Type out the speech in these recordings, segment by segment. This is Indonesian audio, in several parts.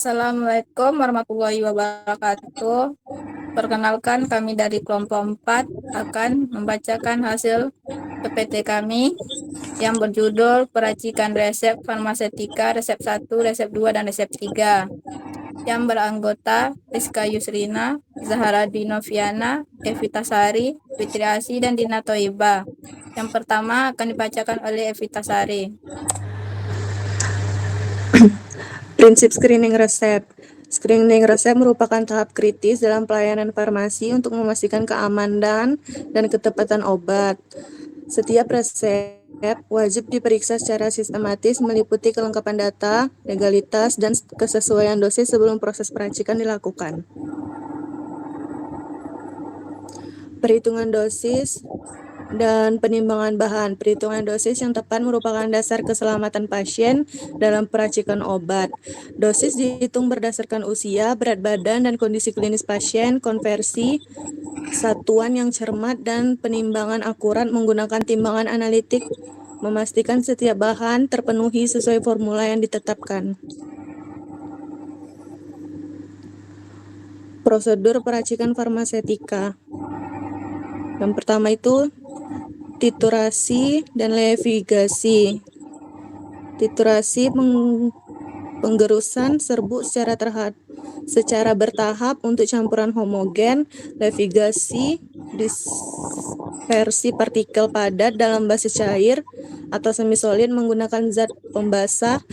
Assalamualaikum warahmatullahi wabarakatuh. Perkenalkan, kami dari kelompok 4 akan membacakan hasil PPT kami yang berjudul Peracikan Resep Farmasetika Resep 1, Resep 2, dan Resep 3, yang beranggota Rizka Yusrina, Zahara Dinoviana, Evita Sari, Fitri Asi, dan Dina Toiba. Yang pertama akan dibacakan oleh Evita Sari. Prinsip screening resep. Screening resep merupakan tahap kritis dalam pelayanan farmasi untuk memastikan keamanan dan ketepatan obat. Setiap resep wajib diperiksa secara sistematis meliputi kelengkapan data, legalitas, dan kesesuaian dosis sebelum proses peracikan dilakukan. Perhitungan dosis dan penimbangan bahan. Perhitungan dosis yang tepat merupakan dasar keselamatan pasien dalam peracikan obat. Dosis dihitung berdasarkan usia, berat badan, dan kondisi klinis pasien, konversi, satuan yang cermat, dan penimbangan akurat menggunakan timbangan analitik, memastikan setiap bahan terpenuhi sesuai formula yang ditetapkan. Prosedur peracikan farmasetika. Yang pertama itu titurasi dan levigasi. Titurasi penggerusan serbuk secara bertahap untuk campuran homogen. Levigasi dispersi partikel padat dalam basis cair atau semi-solid menggunakan zat pembasah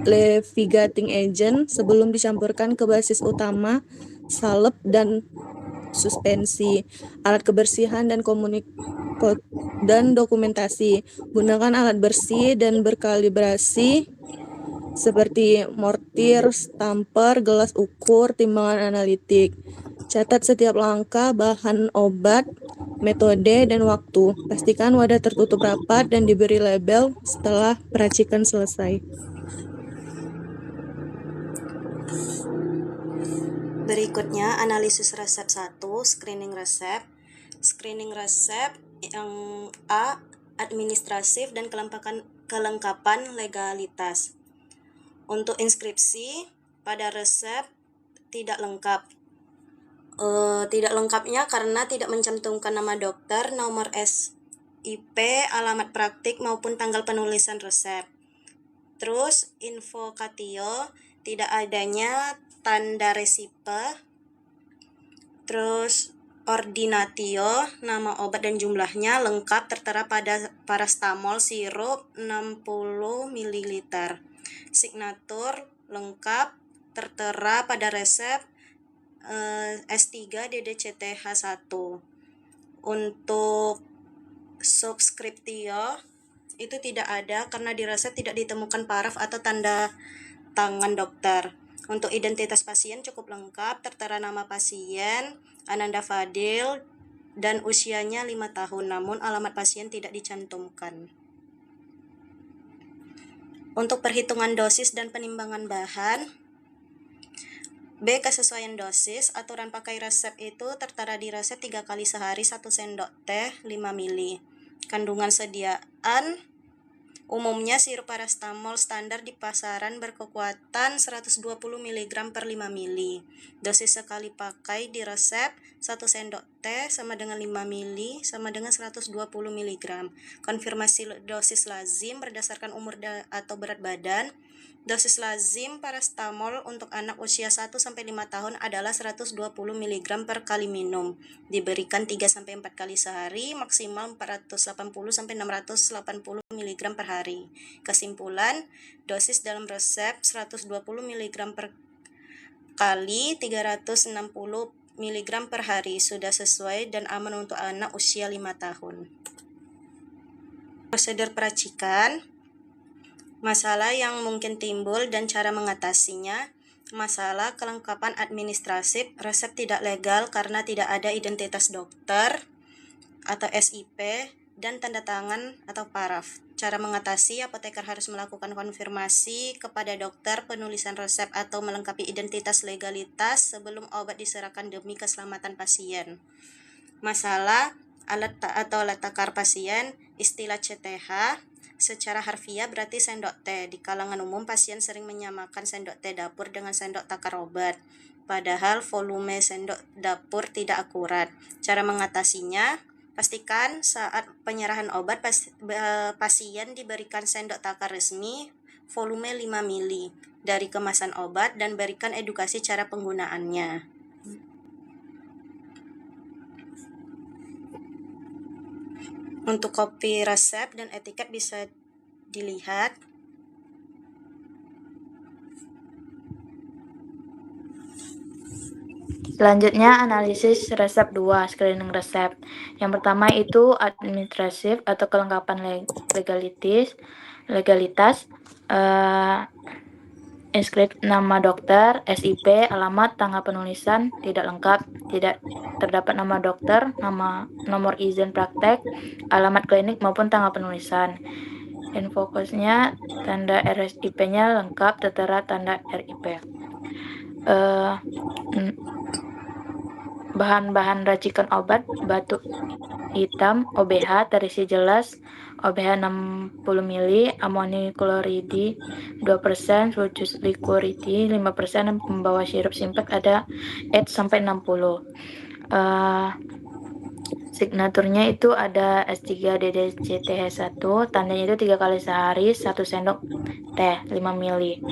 levigating agent sebelum dicampurkan ke basis utama, salep, dan suspensi. Alat kebersihan dan dokumentasi. Gunakan alat bersih dan berkalibrasi seperti mortir, stamper, gelas ukur, timbangan analitik. Catat setiap langkah, bahan obat, metode, dan waktu. Pastikan wadah tertutup rapat dan diberi label setelah peracikan selesai. Berikutnya, analisis resep 1, screening resep. Screening resep yang A, administratif dan kelengkapan legalitas. Untuk inskripsi pada resep tidak lengkap. Tidak lengkapnya karena tidak mencantumkan nama dokter, nomor SIP, alamat praktik, maupun tanggal penulisan resep. Terus, invokatio, tidak adanya tanda resipe. Terus, ordinatio, nama obat dan jumlahnya lengkap tertera pada parastamol sirup 60 ml. Signatur lengkap tertera pada resep S3 DDCTH1. Untuk subscriptio itu tidak ada karena di resep tidak ditemukan paraf atau tanda tangan dokter. Untuk identitas pasien cukup lengkap, tertera nama pasien, Ananda Fadil, dan usianya 5 tahun, namun alamat pasien tidak dicantumkan. Untuk perhitungan dosis dan penimbangan bahan, B. Kesesuaian dosis. Aturan pakai resep itu tertera di resep 3 kali sehari 1 sendok teh 5 ml. Kandungan sediaan umumnya sirup parastamol standar di pasaran berkekuatan 120 mg per 5 ml. Dosis sekali pakai di resep 1 sendok teh sama dengan 5 ml sama dengan 120 mg. Konfirmasi dosis lazim berdasarkan umur atau berat badan. Dosis lazim parastamol untuk anak usia 1-5 tahun adalah 120 mg per kali minum. Diberikan 3-4 kali sehari, maksimal 480-680 mg per hari. Kesimpulan, dosis dalam resep 120 mg per kali 360 mg per hari sudah sesuai dan aman untuk anak usia 5 tahun. Prosedur peracikan. Masalah yang mungkin timbul dan cara mengatasinya. Masalah kelengkapan administratif, resep tidak legal karena tidak ada identitas dokter atau SIP dan tanda tangan atau paraf. Cara mengatasi, apoteker harus melakukan konfirmasi kepada dokter penulisan resep atau melengkapi identitas legalitas sebelum obat diserahkan demi keselamatan pasien. Masalah alat takar pasien, istilah CTH. Secara harfiah berarti sendok teh. Di kalangan umum pasien sering menyamakan sendok teh dapur dengan sendok takar obat. Padahal volume sendok dapur tidak akurat. Cara mengatasinya, pastikan saat penyerahan obat pasien diberikan sendok takar resmi volume 5 mili dari kemasan obat dan berikan edukasi cara penggunaannya. Untuk kopi resep dan etiket bisa dilihat. Selanjutnya, analisis resep 2, screening resep. Yang pertama itu administratif atau kelengkapan legalitas, inskrip nama dokter, SIP, alamat, tanggal penulisan tidak lengkap, tidak terdapat nama dokter, nomor izin praktek, alamat klinik maupun tanggal penulisan. Info kosnya, tanda RSIP-nya lengkap, tertera tanda RIP. Bahan-bahan racikan obat, batu hitam, OBH, terisi jelas, OBH 60 ml, amoni kloridi 2%, sulcus liquoridi 5%, dan pembawa sirup simpek ada sampai 60. Signaturnya itu ada S3DDCTH1, tandanya itu 3 kali sehari, 1 sendok teh 5 ml.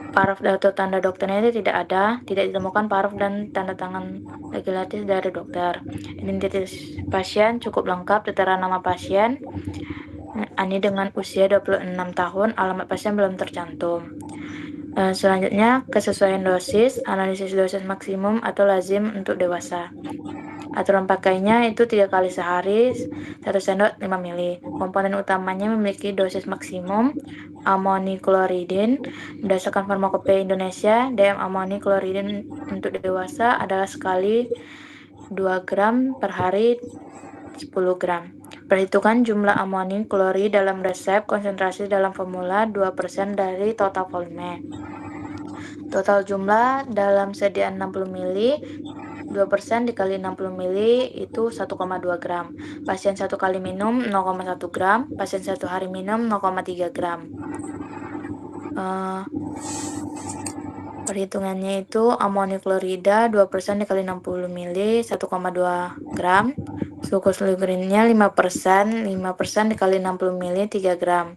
Paraf atau tanda dokternya itu tidak ada, tidak ditemukan paraf dan tanda tangan legislatif dari dokter. Identitas pasien cukup lengkap, tertera nama pasien, Ani dengan usia 26 tahun, alamat pasien belum tercantum. Selanjutnya, kesesuaian dosis, analisis dosis maksimum atau lazim untuk dewasa. Aturan pakainya itu 3 kali sehari, 1 sendok 5 ml. Komponen utamanya memiliki dosis maksimum amonikloridin. Berdasarkan Farmakopeia Indonesia, DM amonikloridin untuk dewasa adalah sekali 2 gram per hari 10 gram. Perhitungan jumlah amoniklorid dalam resep, konsentrasi dalam formula 2% dari total volume. Total jumlah dalam sediaan 60 ml, 2% dikali 60 ml itu 1,2 gram. Pasien 1 kali minum 0,1 gram, pasien 1 hari minum 0,3 gram. Perhitungannya itu amoniklorida 2% dikali 60 ml 1,2 gram. Sulcus liquorinnya 5%, 5% dikali 60 ml 3 gram.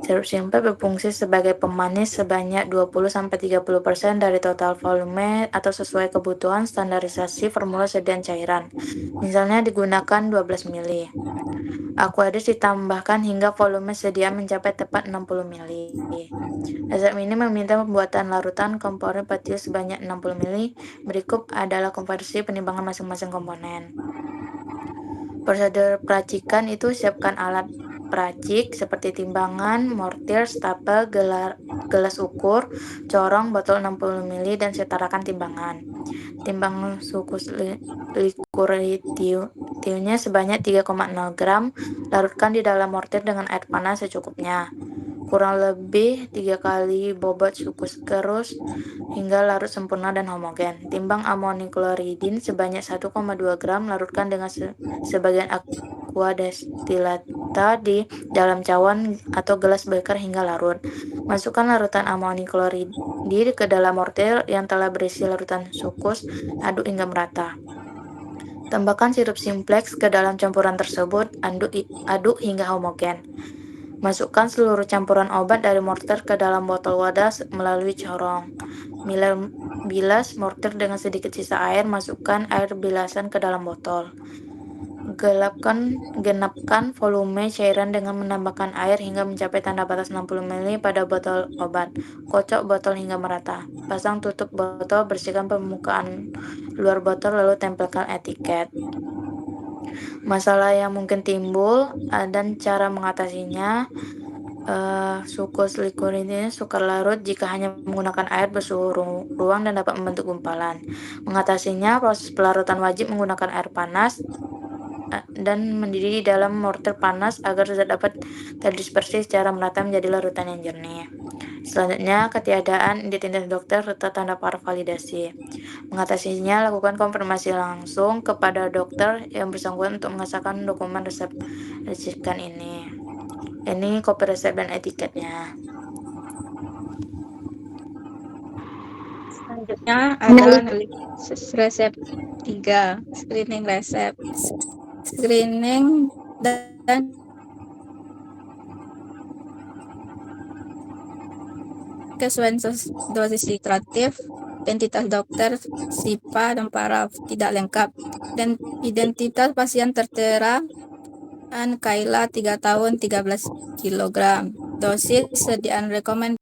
Sirup simpek berfungsi sebagai pemanis sebanyak 20-30% dari total volume atau sesuai kebutuhan standarisasi formula sediaan cairan. Misalnya digunakan 12 ml. Aquadis ditambahkan hingga volume sedia mencapai tepat 60 ml. Resep ini meminta pembuatan larutan komponen peptid sebanyak 60 ml. Berikut adalah konversi penimbangan masing-masing komponen. Prosedur peracikan itu siapkan alat peracik seperti timbangan, mortir, stapel, gelas ukur, corong, botol 60 ml dan setarakan timbangan. Timbang sulcus liquoritiumnya sebanyak 3,0 gram, larutkan di dalam mortir dengan air panas secukupnya. Kurang lebih 3 kali bobot sulcus kerus hingga larut sempurna dan homogen. Timbang amonikloridin sebanyak 1,2 gram, larutkan dengan sebagian aqua destilata di dalam cawan atau gelas beker hingga larut. Masukkan larutan amonikloridin ke dalam mortir yang telah berisi larutan sulcus, aduk hingga merata. Tambahkan sirup simplex ke dalam campuran tersebut, aduk hingga homogen. Masukkan seluruh campuran obat dari mortir ke dalam botol wadah melalui corong. Bilas mortir dengan sedikit sisa air, masukkan air bilasan ke dalam botol. Genapkan volume cairan dengan menambahkan air hingga mencapai tanda batas 60 ml pada botol obat. Kocok botol hingga merata. Pasang tutup botol, bersihkan permukaan luar botol lalu tempelkan etiket. Masalah yang mungkin timbul dan cara mengatasinya. Sulcus liquorinnya sukar larut jika hanya menggunakan air bersuhu ruang dan dapat membentuk gumpalan. Mengatasinya, proses pelarutan wajib menggunakan air panas dan mendidih di dalam mortir panas agar zat dapat terdispersi secara merata menjadi larutan yang jernih. Selanjutnya, ketiadaan identitas dokter serta tanda paraf validasi. Mengatasinya, lakukan konfirmasi langsung kepada dokter yang bersangkutan untuk mengesahkan dokumen resep rujukan ini. Ini kopi resep dan etiketnya. Selanjutnya ada analisis resep 3, screening resep. Screening dan kesesuaian dosis titratif, identitas dokter, SIPA, dan paraf tidak lengkap, dan identitas pasien tertera Kaila 3 tahun 13 kg. Dosis sediaan rekomendasi